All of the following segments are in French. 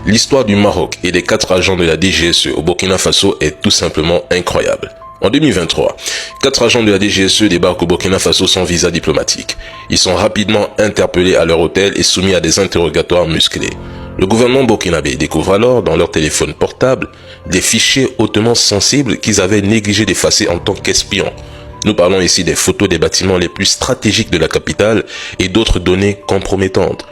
L'histoire du Maroc et des 4 agents de la DGSE au Burkina Faso est tout simplement incroyable. En 2023, 4 agents de la DGSE débarquent au Burkina Faso sans visa diplomatique. Ils sont rapidement interpellés à leur hôtel et soumis à des interrogatoires musclés. Le gouvernement burkinabé découvre alors dans leur téléphone portable des fichiers hautement sensibles qu'ils avaient négligé d'effacer en tant qu'espions. Nous parlons ici des photos des bâtiments les plus stratégiques de la capitale et d'autres données compromettantes.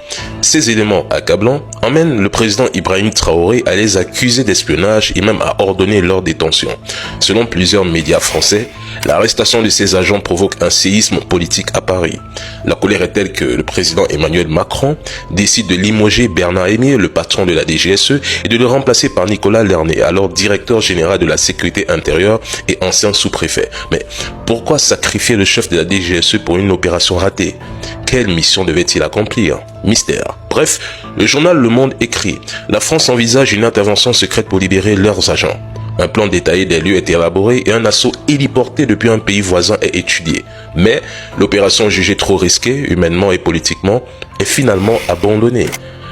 Ces éléments accablants emmènent le président Ibrahim Traoré à les accuser d'espionnage et même à ordonner leur détention. Selon plusieurs médias français, l'arrestation de ces agents provoque un séisme politique à Paris. La colère est telle que le président Emmanuel Macron décide de limoger Bernard Emile, le patron de la DGSE, et de le remplacer par Nicolas Lernet, alors directeur général de la sécurité intérieure et ancien sous-préfet. Mais pourquoi sacrifier le chef de la DGSE pour une opération ratée? Quelle mission devait-il accomplir? Mystère. Bref, le journal Le Monde écrit « La France envisage une intervention secrète pour libérer leurs agents. Un plan détaillé des lieux est élaboré et un assaut héliporté depuis un pays voisin est étudié. Mais l'opération jugée trop risquée, humainement et politiquement, est finalement abandonnée.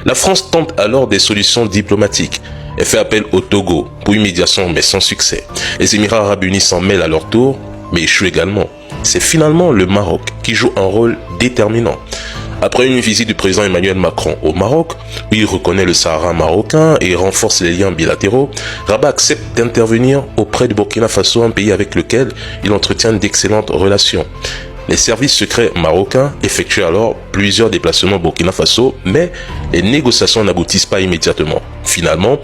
La France tente alors des solutions diplomatiques. Elle fait appel au Togo pour une médiation mais sans succès. Les Émirats Arabes Unis s'en mêlent à leur tour, mais échouent également. C'est finalement le Maroc qui joue un rôle déterminant. Après une visite du président Emmanuel Macron au Maroc, où il reconnaît le Sahara marocain et renforce les liens bilatéraux, Rabat accepte d'intervenir auprès du Burkina Faso, un pays avec lequel il entretient d'excellentes relations. Les services secrets marocains effectuent alors plusieurs déplacements au Burkina Faso, mais les négociations n'aboutissent pas immédiatement. Finalement,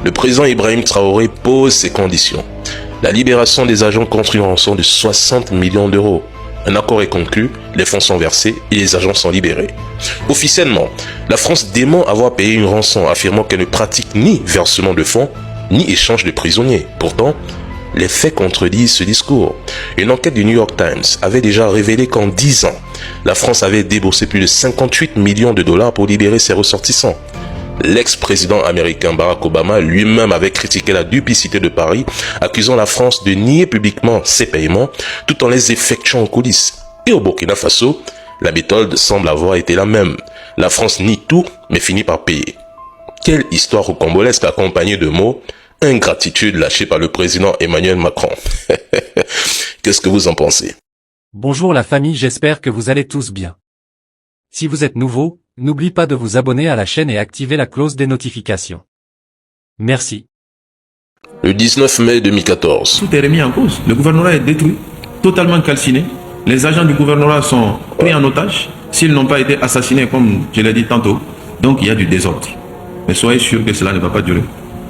le président Ibrahim Traoré pose ses conditions. La libération des agents contre une rançon de 60 millions d'euros. Un accord est conclu, les fonds sont versés et les agents sont libérés. Officiellement, la France dément avoir payé une rançon, affirmant qu'elle ne pratique ni versement de fonds, ni échange de prisonniers. Pourtant, les faits contredisent ce discours. Une enquête du New York Times avait déjà révélé qu'en 10 ans, la France avait déboursé plus de 58 millions de dollars pour libérer ses ressortissants. L'ex-président américain Barack Obama lui-même avait critiqué la duplicité de Paris, accusant la France de nier publiquement ses paiements tout en les effectuant en coulisses. Et au Burkina Faso, la méthode semble avoir été la même. La France nie tout, mais finit par payer. Quelle histoire rocambolesque accompagnée de mots « ingratitude » lâchée par le président Emmanuel Macron. Qu'est-ce que vous en pensez? Bonjour la famille, j'espère que vous allez tous bien. Si vous êtes nouveau, n'oubliez pas de vous abonner à la chaîne et activer la cloche des notifications. Merci. Le 19 mai 2014. Tout est remis en cause. Le gouvernorat est détruit, totalement calciné. Les agents du gouvernorat sont pris en otage s'ils n'ont pas été assassinés comme je l'ai dit tantôt. Donc il y a du désordre. Mais soyez sûrs que cela ne va pas durer,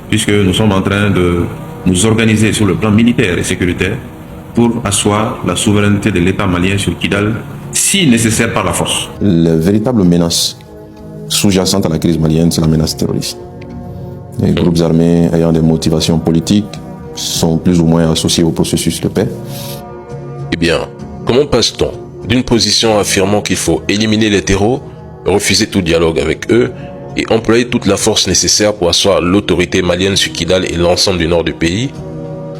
puisque nous sommes en train de nous organiser sur le plan militaire et sécuritaire pour asseoir la souveraineté de l'État malien sur Kidal, si nécessaire par la force. La véritable menace sous-jacente à la crise malienne, c'est la menace terroriste. Les groupes armés ayant des motivations politiques sont plus ou moins associés au processus de paix. Eh bien, comment passe-t-on d'une position affirmant qu'il faut éliminer les terreaux, refuser tout dialogue avec eux et employer toute la force nécessaire pour asseoir l'autorité malienne sur Kidal et l'ensemble du nord du pays,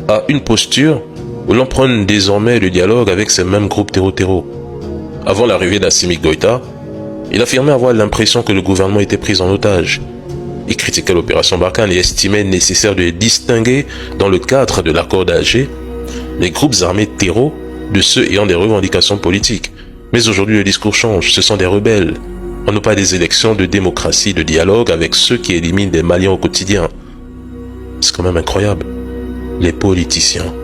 à une posture où l'on prône désormais le dialogue avec ces mêmes groupes terreaux? Avant l'arrivée d'Assimi Goïta, il affirmait avoir l'impression que le gouvernement était pris en otage. Il critiquait l'opération Barkhane et estimait nécessaire de distinguer, dans le cadre de l'accord d'Alger, les groupes armés terreaux de ceux ayant des revendications politiques. Mais aujourd'hui, le discours change, ce sont des rebelles. On n'a pas des élections de démocratie, de dialogue avec ceux qui éliminent des Maliens au quotidien. C'est quand même incroyable. Les politiciens